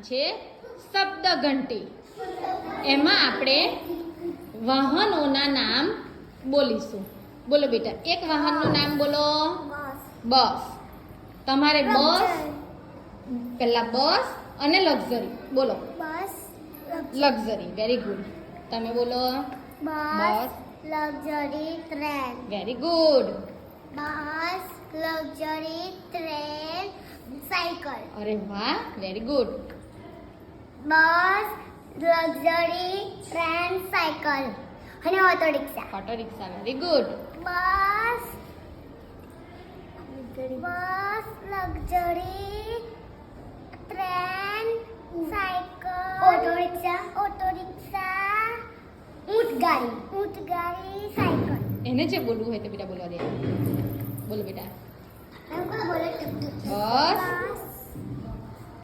છે શબ્દ ઘંટી. એમાં આપણે વાહનોના નામ બોલીશું. બોલો બેટા, એક વાહનનું નામ બોલો. બસ. તમારે બસ પહેલા બસ અને લક્ઝરી બોલો. Luxury, very good. તમે બોલો. Bus, luxury train. Very good. Bus, luxury train, cycle. અરે વાહ, very good. Bus, luxury train, cycle અને auto rickshaw. Auto rickshaw, very good. Bus, luxury train, cycle, auto rickshaw, ઊંટગાડી, cycle. એને જે બોલવું હોય તે બેટા બોલવા દે. બોલો બેટા. બોલે બસ,